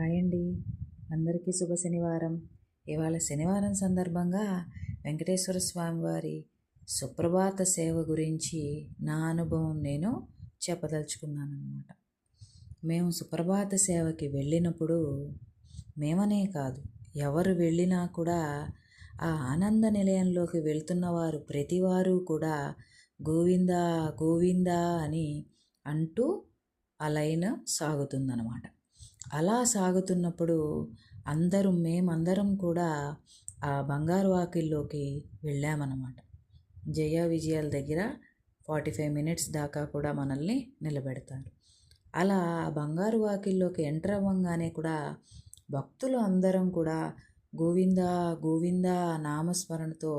Hi అండి. అందరికీ శుభ శనివారం. ఇవాళ శనివారం సందర్భంగా వెంకటేశ్వర స్వామి వారి సుప్రభాత సేవ గురించి నా అనుభవం నేను చెప్పదలుచుకున్నానమాట. మేము సుప్రభాత సేవకి వెళ్ళినప్పుడు మేమనే కాదు, ఎవరు వెళ్ళినా కూడా ఆ ఆనంద నిలయంలోకి వెళ్తున్న వారు ప్రతివారు కూడా గోవిందా గోవిందా అని అంటూ ఆ లైన్ సాగుతుందన్నమాట. అలా సాగుతున్నప్పుడు మేమందరం కూడా ఆ బంగారు వాకిల్లోకి వెళ్ళామన్నమాట. జయ విజయాల దగ్గర 45 మినిట్స్ దాకా కూడా మనల్ని నిలబెడతారు. అలా బంగారు వాకిల్లోకి ఎంటర్ అవ్వంగానే కూడా భక్తులు అందరం కూడా గోవిందా గోవిందా నామస్మరణతో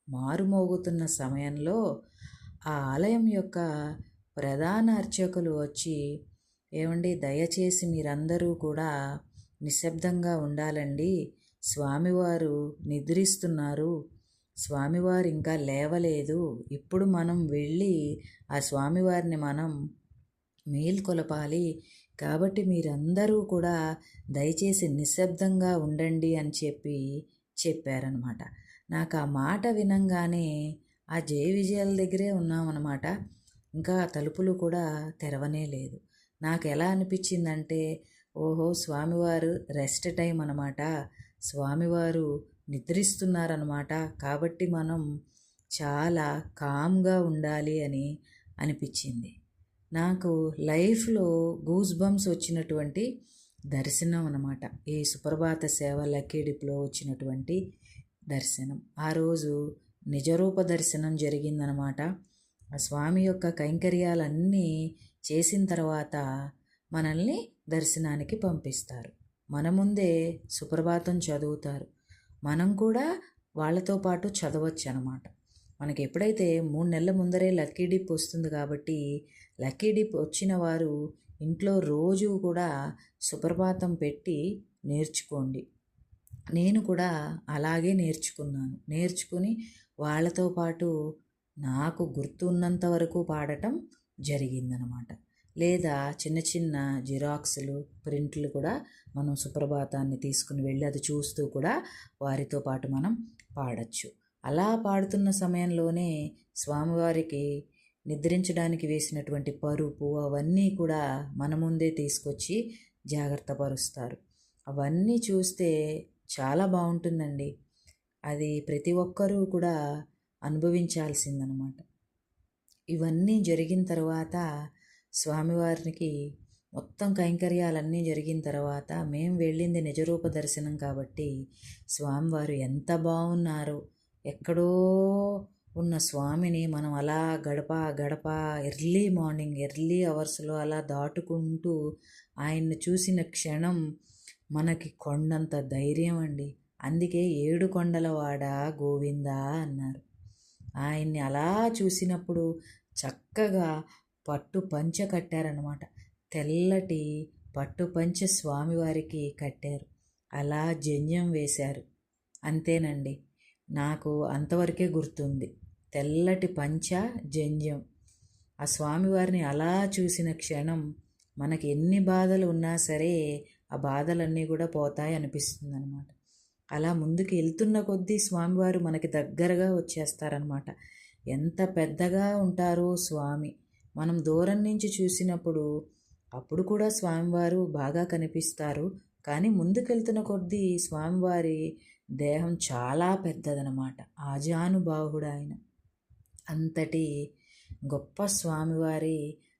మారుమోగుతున్న సమయంలో ఆ ఆలయం యొక్క ప్రధాన అర్చకులు వచ్చి, ఏమండి దయచేసి మీరందరూ కూడా నిశ్శబ్దంగా ఉండాలండి, స్వామివారు నిద్రిస్తున్నారు, స్వామివారు ఇంకా లేవలేదు, ఇప్పుడు మనం వెళ్ళి ఆ స్వామివారిని మనం మేల్కొలపాలి, కాబట్టి మీరందరూ కూడా దయచేసి నిశ్శబ్దంగా ఉండండి అని చెప్పారనమాట. నాకు ఆ మాట వినంగానే ఆ జయ విజయాల దగ్గరే ఉన్నామన్నమాట. ఇంకా తలుపులు కూడా తెరవనే లేదు. నాకు ఎలా అనిపించిందంటే, ఓహో స్వామివారు రెస్ట్ టైం అన్నమాట, స్వామివారు నిద్రిస్తున్నారన్నమాట, కాబట్టి మనం చాలా కామ్గా ఉండాలి అని అనిపించింది. నాకు లైఫ్లో గూస్ బంప్స్ వచ్చినటువంటి దర్శనం అన్నమాట ఈ సుప్రభాత సేవ లక్కీ డిప్లో వచ్చినటువంటి దర్శనం. ఆ రోజు నిజరూప దర్శనం జరిగిందనమాట. ఆ స్వామి యొక్క కైంకర్యాలన్నీ చేసిన తర్వాత మనల్ని దర్శనానికి పంపిస్తారు. మన ముందే సుప్రభాతం చదువుతారు. మనం కూడా వాళ్ళతో పాటు చదవచ్చు అనమాట. మనకి ఎప్పుడైతే 3 నెలల ముందరే లక్కీ డిప్ వస్తుంది కాబట్టి లక్కీ డిప్ వచ్చిన వారు ఇంట్లో రోజు కూడా సుప్రభాతం పెట్టి నేర్చుకోండి. నేను కూడా అలాగే నేర్చుకుని వాళ్ళతో పాటు నాకు గుర్తున్నంత వరకు పాడటం జరిగిందనమాట. లేదా చిన్న చిన్న జిరాక్స్లు ప్రింట్లు కూడా మనం సుప్రభాతాన్ని తీసుకుని వెళ్ళి అది చూస్తూ కూడా వారితో పాటు మనం పాడచ్చు. అలా పాడుతున్న సమయంలోనే స్వామివారికి నిద్రించడానికి వేసినటువంటి పరుపు అవన్నీ కూడా మన ముందే తీసుకొచ్చి జాగ్రత్త పరుస్తారు. అవన్నీ చూస్తే చాలా బాగుంటుందండి. అది ప్రతి ఒక్కరూ కూడా అనుభవించాల్సిందనమాట. ఇవన్నీ జరిగిన తర్వాత స్వామివారికి మొత్తం కైంకర్యాలన్నీ జరిగిన తర్వాత మేము వెళ్ళింది నిజరూప దర్శనం కాబట్టి స్వామివారు ఎంత బాగున్నారో, ఎక్కడో ఉన్న స్వామిని మనం అలా గడప గడప ఎర్లీ అవర్స్లో అలా దాటుకుంటూ ఆయన్ని చూసిన క్షణం మనకి కొండంత ధైర్యం అండి. అందుకే 7 కొండలవాడ గోవిందా అన్నారు. ఆయన్ని అలా చూసినప్పుడు చక్కగా పట్టు పంచ కట్టారనమాట. తెల్లటి పట్టు పంచ స్వామివారికి కట్టారు. అలా జంధ్యం వేశారు. అంతేనండి, నాకు అంతవరకే గుర్తుంది. తెల్లటి పంచ జంధ్యం. ఆ స్వామివారిని అలా చూసిన క్షణం మనకి ఎన్ని బాధలు ఉన్నా సరే ఆ బాధలన్నీ కూడా పోతాయి అనిపిస్తుంది అనమాట. అలా ముందుకు వెళ్తున్న కొద్దీ స్వామివారు మనకి దగ్గరగా వచ్చేస్తారనమాట. ఎంత పెద్దగా ఉంటారో స్వామి. మనం దూరం నుంచి చూసినప్పుడు అప్పుడు కూడా స్వామివారు బాగా కనిపిస్తారు. కానీ ముందుకెళ్తున్న కొద్దీ స్వామివారి దేహం చాలా పెద్దదనమాట. ఆజానుబాహుడు ఆయన. అంతటి గొప్ప స్వామివారి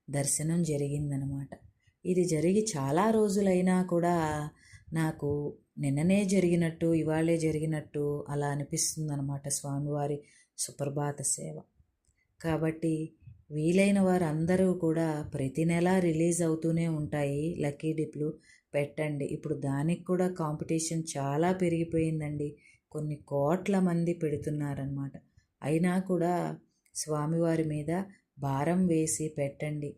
దర్శనం జరిగిందనమాట. ఇది జరిగి చాలా రోజులైనా కూడా నాకు నిన్ననే జరిగినట్టు ఇవాళే జరిగినట్టు అలా అనిపిస్తుందన్నమాట స్వామివారి సుప్రభాత సేవ. కాబట్టి వీలైన వారు అందరూ కూడా ప్రతి నెల రిలీజ్ అవుతూనే ఉంటాయి లక్కీ డిప్లు. పెట్టండి. ఇప్పుడు దానికి కూడా కాంపిటీషన్ చాలా పెరిగిపోయిందండి. కొన్ని కోట్ల మంది పెడుతున్నారనమాట. అయినా కూడా స్వామివారి మీద భారం వేసి పెట్టండి.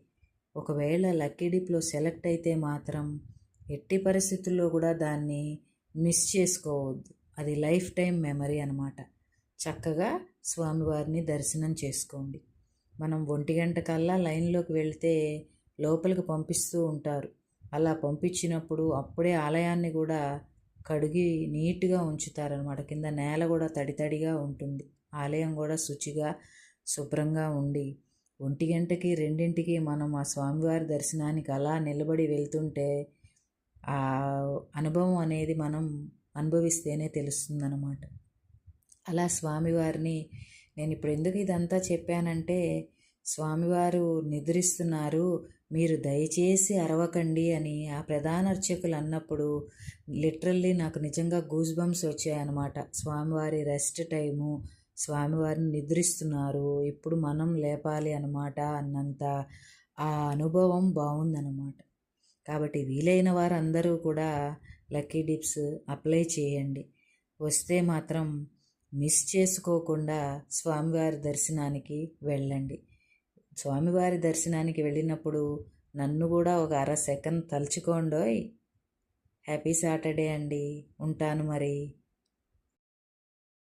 ఒకవేళ లక్కీ డిప్లో సెలెక్ట్ అయితే మాత్రం ఎట్టి పరిస్థితుల్లో కూడా దాన్ని మిస్ చేసుకోవద్దు. అది లైఫ్ టైం మెమరీ అనమాట. చక్కగా స్వామివారిని దర్శనం చేసుకోండి. మనం 1 గంట కల్లా లైన్లోకి వెళ్తే లోపలికి పంపిస్తూ ఉంటారు. అలా పంపించినప్పుడు అప్పుడే ఆలయాన్ని కూడా కడిగి నీట్గా ఉంచుతారనమాట. కింద నేల కూడా తడి తడిగా ఉంటుంది. ఆలయం కూడా శుచిగా శుభ్రంగా ఉండి 1 గంటకి 2ంటికి మనం ఆ స్వామివారి దర్శనానికి అలా నిలబడి వెళ్తుంటే ఆ అనుభవం అనేది మనం అనుభవిస్తేనే తెలుస్తుందన్నమాట. అలా స్వామివారిని నేను ఇప్పుడు ఎందుకు ఇదంతా చెప్పానంటే, స్వామివారు నిద్రిస్తున్నారు, మీరు దయచేసి అరవకండి అని ఆ ప్రధాన అర్చకులు అన్నప్పుడు లిటరల్లీ నాకు నిజంగా గూస్ బంప్స్ వచ్చాయన్నమాట. స్వామివారి రెస్ట్ టైము, స్వామివారిని నిద్రిస్తున్నారు, ఇప్పుడు మనం లేపాలి అన్నమాట అన్నంత ఆ అనుభవం బాగుందన్నమాట. కాబట్టి వీలైన వారు అందరూ కూడా లక్కీ డిప్స్ అప్లై చేయండి. వస్తే మాత్రం మిస్ చేసుకోకుండా స్వామివారి దర్శనానికి వెళ్ళండి. స్వామివారి దర్శనానికి వెళ్ళినప్పుడు నన్ను కూడా ఒక అర సెకండ్ తలుచుకోండోయ్. హ్యాపీ సాటర్డే అండి. ఉంటాను మరి.